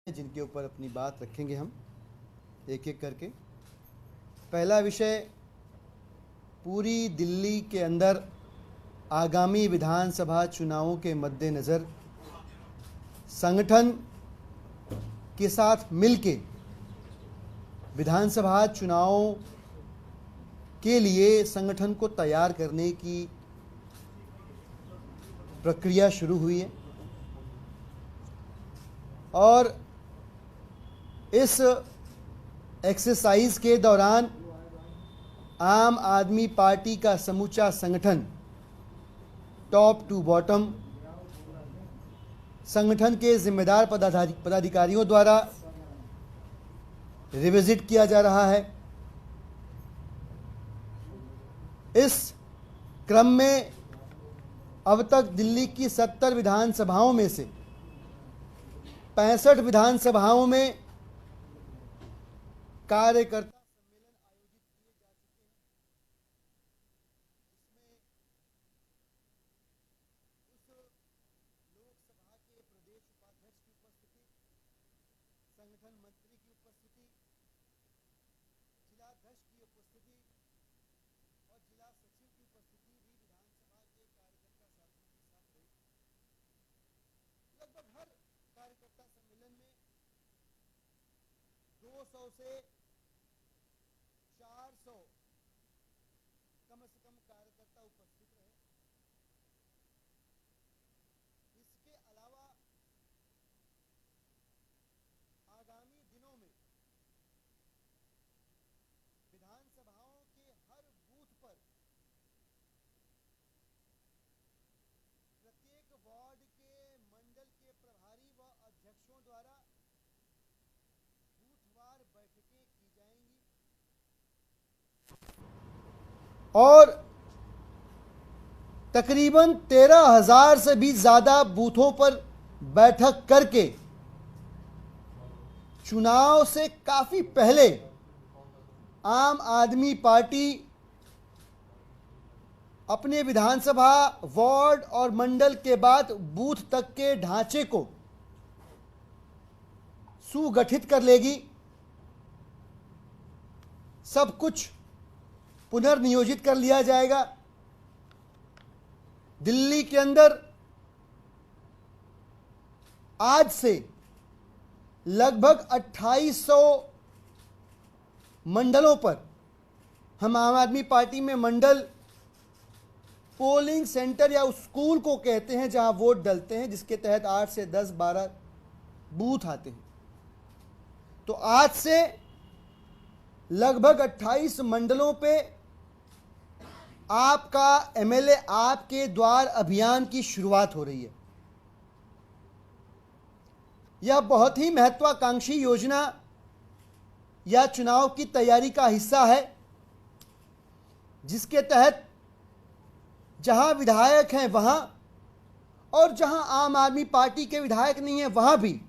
जिनके ऊपर अपनी बात रखेंगे हम एक एक करके। पहला विषय, पूरी दिल्ली के अंदर आगामी विधानसभा चुनावों के मद्देनज़र संगठन के साथ मिलके विधानसभा चुनावों के लिए संगठन को तैयार करने की प्रक्रिया शुरू हुई है और इस एक्सरसाइज के दौरान आम आदमी पार्टी का समूचा संगठन टॉप टू बॉटम संगठन के जिम्मेदार पदाधिकारियों द्वारा रिविजिट किया जा रहा है। इस क्रम में अब तक दिल्ली की 70 विधानसभाओं में से 65 विधानसभाओं में कार्यकर्ता सम्मेलन आयोजित किए जा चुके हैं, जिसमें उस लोकसभा के प्रदेश उपाध्यक्ष की उपस्थिति, संगठन मंत्री की उपस्थिति, जिलाध्यक्ष की उपस्थिति और जिला सचिव की उपस्थिति भी विधानसभा के कार्यकर्ता साथियों के साथ रही। लगभग हर कार्यकर्ता सम्मेलन में 200 से 400 कम से कम कार्यकर्ता उपस्थित रहे। इसके अलावा आगामी दिनों में विधानसभाओं के हर बूथ पर प्रत्येक वार्ड के मंडल के प्रभारी व अध्यक्षों द्वारा बूथवार बैठकें की जाएंगी और तकरीबन 13,000 से भी ज्यादा बूथों पर बैठक करके चुनाव से काफी पहले आम आदमी पार्टी अपने विधानसभा वार्ड और मंडल के बाद बूथ तक के ढांचे को सुगठित कर लेगी। सब कुछ पुनर्नियोजित कर लिया जाएगा। दिल्ली के अंदर आज से लगभग 2800 मंडलों पर हम आम आदमी पार्टी में मंडल पोलिंग सेंटर या उस स्कूल को कहते हैं जहां वोट डलते हैं, जिसके तहत 8 से 10-12 बूथ आते हैं। तो आज से लगभग 28 मंडलों पे आपका एमएलए आपके द्वार अभियान की शुरुआत हो रही है। यह बहुत ही महत्वाकांक्षी योजना या चुनाव की तैयारी का हिस्सा है, जिसके तहत जहां विधायक हैं वहां और जहां आम आदमी पार्टी के विधायक नहीं है वहां भी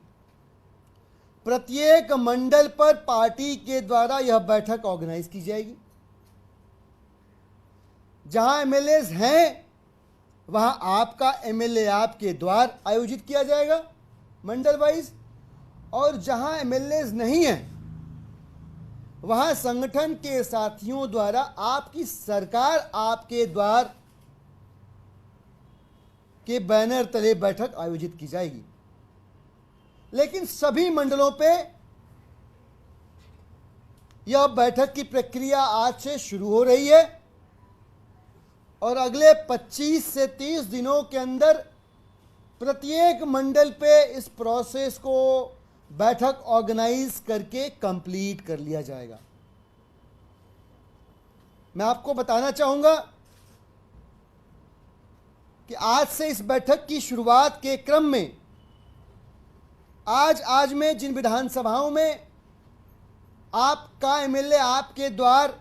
प्रत्येक मंडल पर पार्टी के द्वारा यह बैठक ऑर्गेनाइज की जाएगी। जहां एमएलए हैं वहां आपका एमएलए आपके द्वार आयोजित किया जाएगा मंडल वाइज, और जहां एमएलए नहीं हैं वहां संगठन के साथियों द्वारा आपकी सरकार आपके द्वार के बैनर तले बैठक आयोजित की जाएगी। लेकिन सभी मंडलों पे यह बैठक की प्रक्रिया आज से शुरू हो रही है और अगले 25 से 30 दिनों के अंदर प्रत्येक मंडल पे इस प्रोसेस को बैठक ऑर्गेनाइज करके कंप्लीट कर लिया जाएगा। मैं आपको बताना चाहूंगा कि आज से इस बैठक की शुरुआत के क्रम में आज में जिन विधानसभाओं में आपका एमएलए आपके द्वार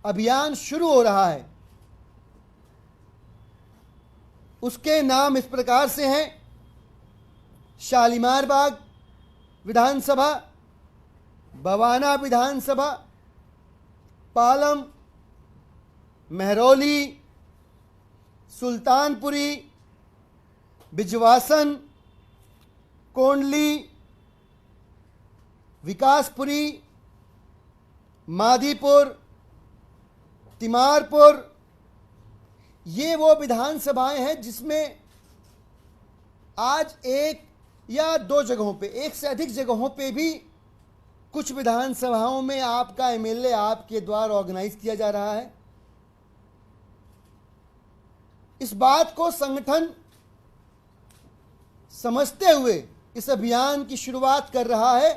अभियान शुरू हो रहा है उसके नाम इस प्रकार से हैं: शालीमार बाग विधानसभा, बवाना विधानसभा, पालम, महरौली, सुल्तानपुरी, बिजवासन, कोंडली, विकासपुरी, माधीपुर, तिमारपुर, ये वो विधानसभाएं हैं जिसमें आज एक या दो जगहों पे, एक से अधिक जगहों पे भी कुछ विधानसभाओं में आपका एमएलए आपके द्वारा ऑर्गेनाइज किया जा रहा है। इस बात को संगठन समझते हुए इस अभियान की शुरुआत कर रहा है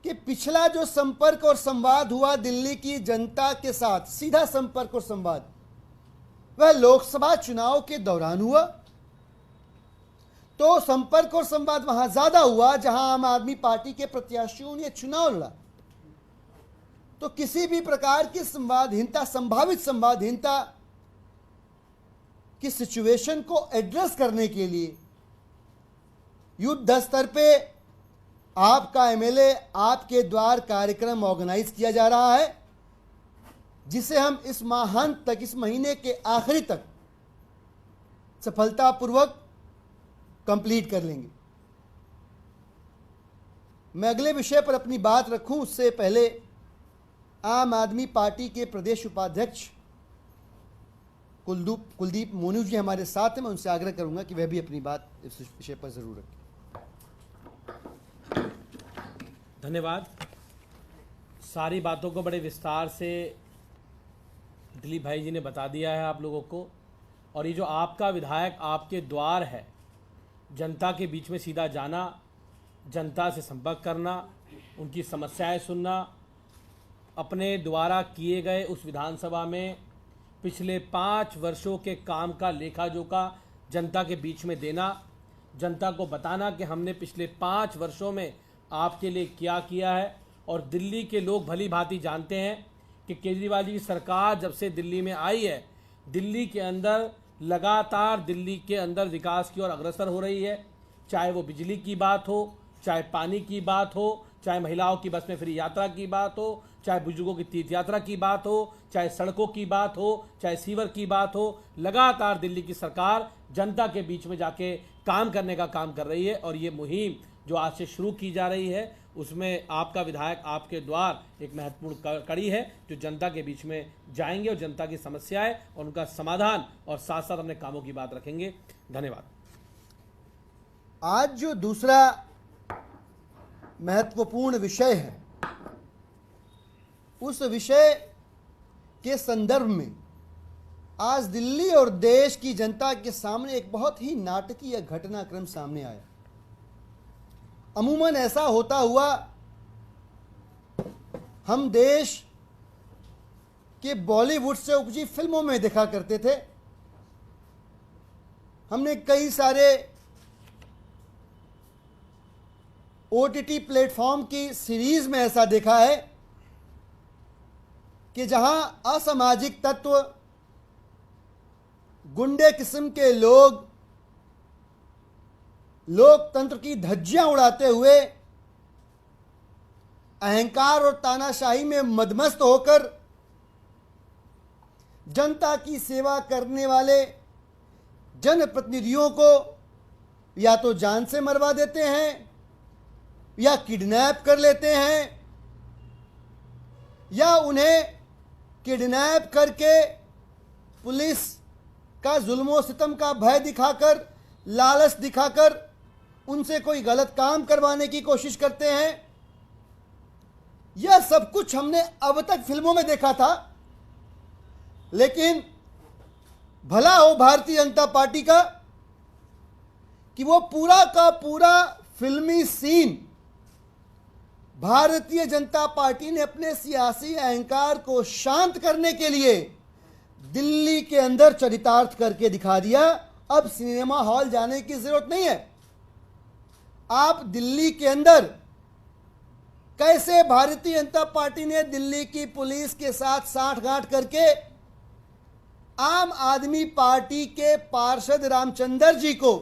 कि पिछला जो संपर्क और संवाद हुआ दिल्ली की जनता के साथ, सीधा संपर्क और संवाद, वह लोकसभा चुनाव के दौरान हुआ। तो संपर्क और संवाद वहां ज्यादा हुआ जहां आम आदमी पार्टी के प्रत्याशियों ने चुनाव लड़ा। तो किसी भी प्रकार की संवादहीनता, संभावित संवादहीनता की सिचुएशन को एड्रेस करने के लिए युद्ध स्तर पे आपका एमएलए आपके द्वार कार्यक्रम ऑर्गेनाइज किया जा रहा है, जिसे हम इस माहांत तक, इस महीने के आखिरी तक सफलतापूर्वक कंप्लीट कर लेंगे। मैं अगले विषय पर अपनी बात रखूं उससे पहले आम आदमी पार्टी के प्रदेश उपाध्यक्ष कुलदीप मोनू जी हमारे साथ हैं। मैं उनसे आग्रह करूंगा कि वह भी अपनी बात इस विषय पर जरूर रखें। धन्यवाद। सारी बातों को बड़े विस्तार से दिलीप भाई जी ने बता दिया है आप लोगों को। और ये जो आपका विधायक आपके द्वार है, जनता के बीच में सीधा जाना, जनता से संपर्क करना, उनकी समस्याएं सुनना, अपने द्वारा किए गए उस विधानसभा में पिछले 5 वर्षों के काम का लेखा जोखा जनता के बीच में देना, जनता को बताना कि हमने पिछले 5 वर्षों में आपके लिए क्या किया है। और दिल्ली के लोग भली भांति जानते हैं कि केजरीवाल जी की सरकार जब से दिल्ली में आई है, दिल्ली के अंदर लगातार दिल्ली के अंदर विकास की ओर अग्रसर हो रही है। चाहे वो बिजली की बात हो, चाहे पानी की बात हो, चाहे महिलाओं की बस में फ्री यात्रा की बात हो, चाहे बुजुर्गों की तीर्थ यात्रा की बात हो, चाहे सड़कों की बात हो, चाहे सीवर की बात हो, लगातार दिल्ली की सरकार जनता के बीच में जाके काम करने का काम कर रही है। और ये मुहिम जो आज से शुरू की जा रही है, उसमें आपका विधायक आपके द्वार एक महत्वपूर्ण कड़ी है, जो जनता के बीच में जाएंगे और जनता की समस्याएं और उनका समाधान और साथ साथ अपने कामों की बात रखेंगे। धन्यवाद। आज जो दूसरा महत्वपूर्ण विषय है, उस विषय के संदर्भ में आज दिल्ली और देश की जनता के सामने एक बहुत ही नाटकीय घटनाक्रम सामने आया। अमूमन ऐसा होता हुआ हम देश के बॉलीवुड से उपजी फिल्मों में देखा करते थे। हमने कई सारे ओटीटी प्लेटफॉर्म की सीरीज में ऐसा देखा है कि जहां असामाजिक तत्व, गुंडे किस्म के लोग लोकतंत्र की धज्जियां उड़ाते हुए अहंकार और तानाशाही में मदमस्त होकर जनता की सेवा करने वाले जनप्रतिनिधियों को या तो जान से मरवा देते हैं, या किडनैप कर लेते हैं, या उन्हें किडनैप करके पुलिस का जुल्म सितम का भय दिखाकर, लालच दिखाकर उनसे कोई गलत काम करवाने की कोशिश करते हैं। यह सब कुछ हमने अब तक फिल्मों में देखा था। लेकिन भला हो भारतीय जनता पार्टी का कि वो पूरा का पूरा फिल्मी सीन भारतीय जनता पार्टी ने अपने सियासी अहंकार को शांत करने के लिए दिल्ली के अंदर चरितार्थ करके दिखा दिया। अब सिनेमा हॉल जाने की जरूरत नहीं है। आप दिल्ली के अंदर कैसे भारतीय जनता पार्टी ने दिल्ली की पुलिस के साथ साठगांठ करके आम आदमी पार्टी के पार्षद रामचंद्र जी को,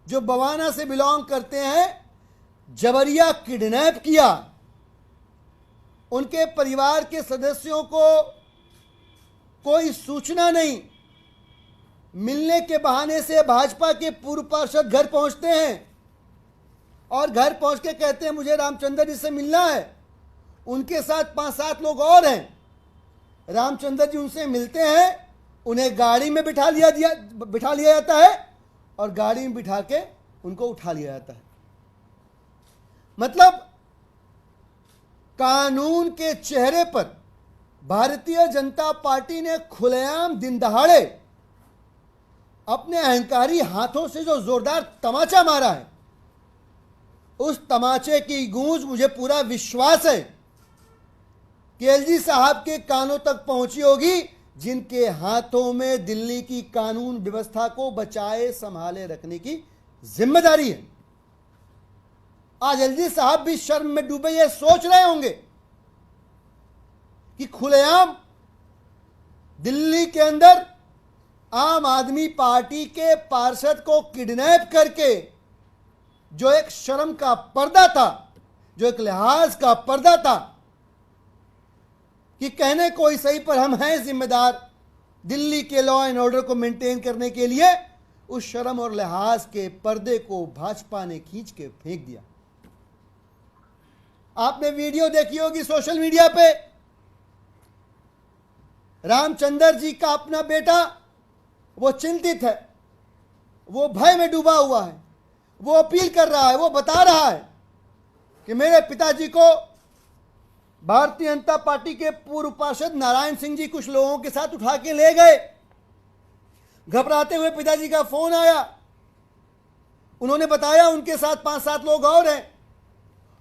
जो बवाना से बिलोंग करते हैं, जबरिया किडनैप किया। उनके परिवार के सदस्यों को कोई सूचना नहीं मिलने के बहाने से भाजपा के पूर्व पार्षद घर पहुंचते हैं, और घर पहुंच के कहते हैं मुझे रामचंद्र जी से मिलना है। उनके साथ 5-7 लोग और हैं। रामचंद्र जी उनसे मिलते हैं, उन्हें गाड़ी में बिठा लिया जाता है और गाड़ी में बिठा के उनको उठा लिया जाता है। मतलब कानून के चेहरे पर भारतीय जनता पार्टी ने खुलेआम दिन दहाड़े अपने अहंकारी हाथों से जो जोरदार तमाचा मारा है, उस तमाचे की गूंज मुझे पूरा विश्वास है कि एलजी साहब के कानों तक पहुंची होगी, जिनके हाथों में दिल्ली की कानून व्यवस्था को बचाए संभाले रखने की जिम्मेदारी है। आज एलजी साहब भी शर्म में डूबे ये सोच रहे होंगे कि खुलेआम दिल्ली के अंदर आम आदमी पार्टी के पार्षद को किडनैप करके जो एक शर्म का पर्दा था, जो एक लिहाज का पर्दा था कि कहने को ही सही पर हम हैं जिम्मेदार दिल्ली के लॉ एंड ऑर्डर को मेंटेन करने के लिए, उस शर्म और लिहाज के पर्दे को भाजपा ने खींच के फेंक दिया। आपने वीडियो देखी होगी सोशल मीडिया पे, रामचंद्र जी का अपना बेटा वो चिंतित है, वो भय में डूबा हुआ है, वो अपील कर रहा है, वो बता रहा है कि मेरे पिताजी को भारतीय जनता पार्टी के पूर्व पार्षद नारायण सिंह जी कुछ लोगों के साथ उठा के ले गए। घबराते हुए पिताजी का फोन आया, उन्होंने बताया उनके साथ 5-7 लोग और हैं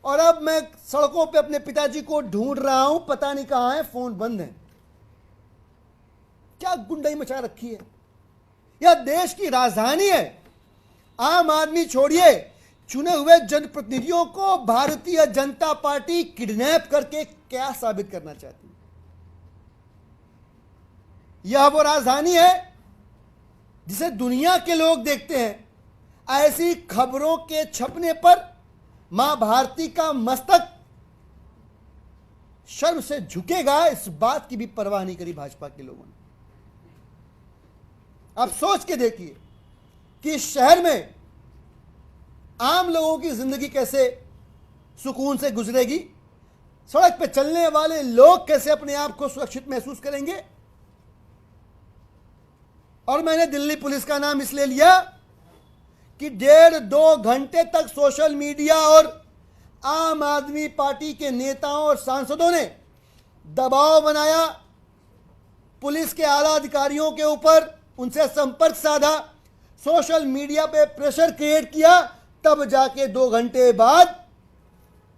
और अब मैं सड़कों पे अपने पिताजी को ढूंढ रहा हूं, पता नहीं कहां है, फोन बंद है। क्या गुंडाई मचा रखी है। यह देश की राजधानी है। आम आदमी छोड़िए, चुने हुए जनप्रतिनिधियों को भारतीय जनता पार्टी किडनैप करके क्या साबित करना चाहती है। यह वो राजधानी है जिसे दुनिया के लोग देखते हैं। ऐसी खबरों के छपने पर मां भारती का मस्तक शर्म से झुकेगा, इस बात की भी परवाह नहीं करी भाजपा के लोगों ने। आप सोच के देखिए कि इस शहर में आम लोगों की जिंदगी कैसे सुकून से गुजरेगी, सड़क पे चलने वाले लोग कैसे अपने आप को सुरक्षित महसूस करेंगे। और मैंने दिल्ली पुलिस का नाम इसलिए लिया कि 1.5-2 घंटे तक सोशल मीडिया और आम आदमी पार्टी के नेताओं और सांसदों ने दबाव बनाया पुलिस के आला अधिकारियों के ऊपर, उनसे संपर्क साधा, सोशल मीडिया पे प्रेशर क्रिएट किया, तब जाके 2 घंटे बाद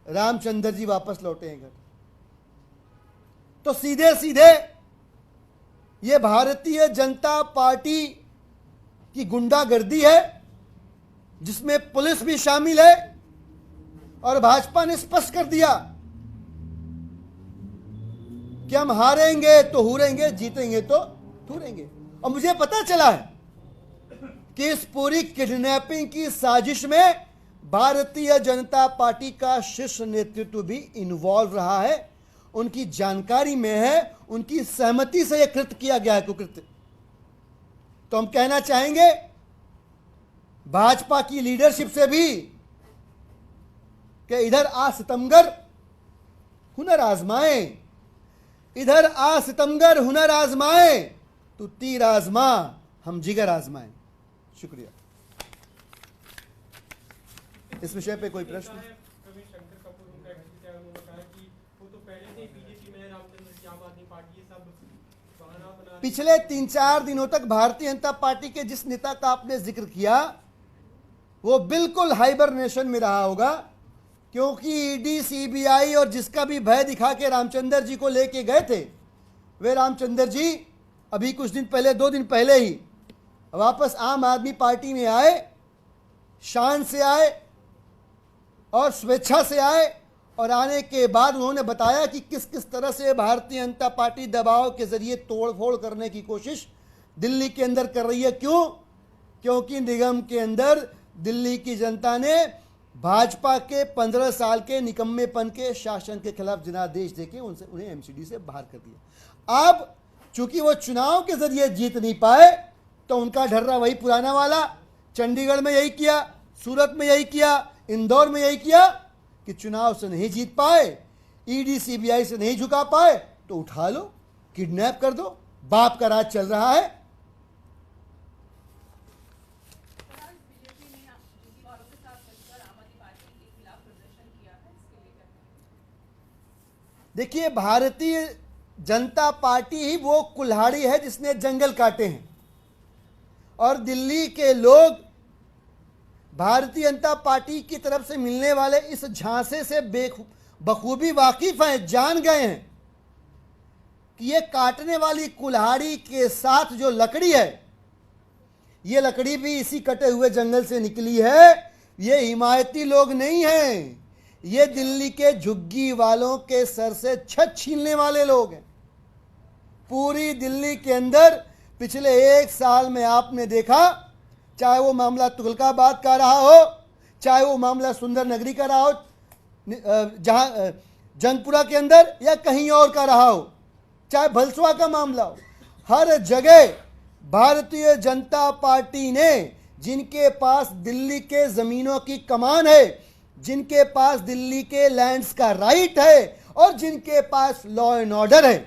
रामचंद्र जी वापस लौटे हैं घर। तो सीधे सीधे ये भारतीय जनता पार्टी की गुंडागर्दी है जिसमें पुलिस भी शामिल है। और भाजपा ने स्पष्ट कर दिया कि हम हारेंगे तो हुरेंगे, जीतेंगे तो ठुरेंगे। और मुझे पता चला है कि इस पूरी किडनैपिंग की साजिश में भारतीय जनता पार्टी का शीर्ष नेतृत्व भी इन्वॉल्व रहा है, उनकी जानकारी में है, उनकी सहमति से यह कृत्य किया गया है, कुकृत्य। तो हम कहना चाहेंगे भाजपा की लीडरशिप से भी कि इधर आ सितमगर हुनर आजमाए, इधर आ सितमगर हुनर आजमाए, तू तीर आजमा हम जिगर आजमाए। शुक्रिया। इस विषय पे कोई प्रश्न? शंकर कपूर उनका उन्होंने कहा कि वो तो पहले से बीजेपी में, रामचंद्र जी आम आदमी पार्टी, ये सब बहाना बना। पिछले 3-4 दिनों तक भारतीय जनता पार्टी के जिस नेता का आपने जिक्र किया वो बिल्कुल हाइबरनेशन में रहा होगा, क्योंकि ईडी, सीबीआई और जिसका भी भय दिखा के रामचंद्र जी को लेके गए थे, वे रामचंद्र जी अभी कुछ दिन पहले, 2 दिन पहले ही वापस आम आदमी पार्टी में आए, शान से आए और स्वेच्छा से आए। और आने के बाद उन्होंने बताया कि किस किस तरह से भारतीय जनता पार्टी दबाव के जरिए तोड़फोड़ करने की कोशिश दिल्ली के अंदर कर रही है। क्यों? क्योंकि निगम के अंदर दिल्ली की जनता ने भाजपा के 15 साल के निकम्मेपन के शासन के खिलाफ जनादेश देके उन्हें एमसीडी से बाहर कर दिया। अब चूंकि वो चुनाव के जरिए जीत नहीं पाए तो उनका ढर्रा वही पुराना वाला, चंडीगढ़ में यही किया, सूरत में यही किया, इंदौर में यही किया कि चुनाव से नहीं जीत पाए, ईडी सीबीआई से नहीं झुका पाए, तो उठा लो, किडनैप कर दो। बाप का राज चल रहा है। देखिए, भारतीय जनता पार्टी ही वो कुल्हाड़ी है जिसने जंगल काटे हैं, और दिल्ली के लोग भारतीय जनता पार्टी की तरफ से मिलने वाले इस झांसे से बखूबी वाकिफ हैं, जान गए हैं कि ये काटने वाली कुल्हाड़ी के साथ जो लकड़ी है, ये लकड़ी भी इसी कटे हुए जंगल से निकली है। ये हिमायती लोग नहीं हैं, ये दिल्ली के झुग्गी वालों के सर से छत छीनने वाले लोग हैं। पूरी दिल्ली के अंदर पिछले 1 साल में आपने देखा, चाहे वो मामला तुगलकाबाद का रहा हो, चाहे वो मामला सुंदर नगरी का रहा हो, जहां जंगपुरा के अंदर, या कहीं और का रहा हो, चाहे भलसवा का मामला हो, हर जगह भारतीय जनता पार्टी ने, जिनके पास दिल्ली के जमीनों की कमान है, जिनके पास दिल्ली के लैंड्स का राइट है, और जिनके पास लॉ एंड ऑर्डर है,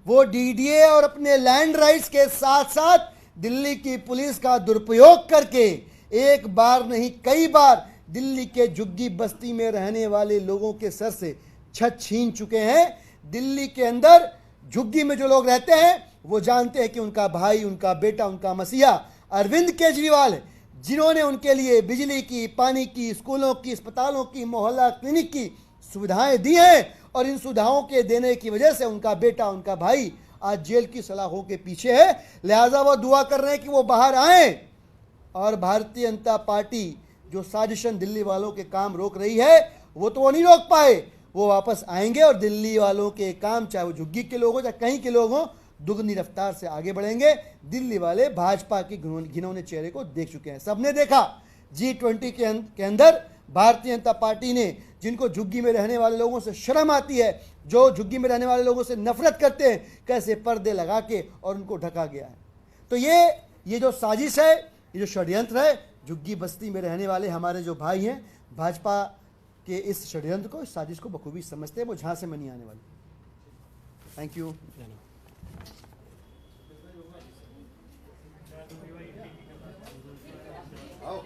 वो डीडीए और अपने लैंड राइट्स के साथ साथ दिल्ली की पुलिस का दुरुपयोग करके एक बार नहीं कई बार दिल्ली के झुग्गी बस्ती में रहने वाले लोगों के सर से छत छीन चुके हैं। दिल्ली के अंदर झुग्गी में जो लोग रहते हैं वो जानते हैं कि उनका भाई, उनका बेटा, उनका मसीहा अरविंद केजरीवाल है, जिन्होंने उनके लिए बिजली की, पानी की, स्कूलों की, अस्पतालों की, मोहल्ला क्लिनिक की सुविधाएं दी हैं, और इन सुविधाओं के देने की वजह से उनका बेटा, उनका भाई आज जेल की सलाखों के पीछे है। लिहाजा वो दुआ कर रहे हैं कि वो बाहर आए, और भारतीय जनता पार्टी जो साजिशन दिल्ली वालों के काम रोक रही है, वो नहीं रोक पाए। वो वापस आएंगे और दिल्ली वालों के काम, चाहे वो झुग्गी के लोग हो चाहे कहीं के लोग हों, दुगनी रफ्तार से आगे बढ़ेंगे। दिल्ली वाले भाजपा के घिनौने चेहरे को देख चुके हैं, सबने देखा। G20 के अंदर भारतीय जनता पार्टी ने, जिनको झुग्गी में रहने वाले लोगों से शर्म आती है, जो झुग्गी में रहने वाले लोगों से नफरत करते हैं, कैसे पर्दे लगा के और उनको ढका गया है। तो ये जो साजिश है, ये जो षड्यंत्र है, झुग्गी बस्ती में रहने वाले हमारे जो भाई हैं, भाजपा के इस षड्यंत्र को, इस साजिश को बखूबी समझते हैं। वो झांसे में नहीं आने वाली। Thank you. आओ,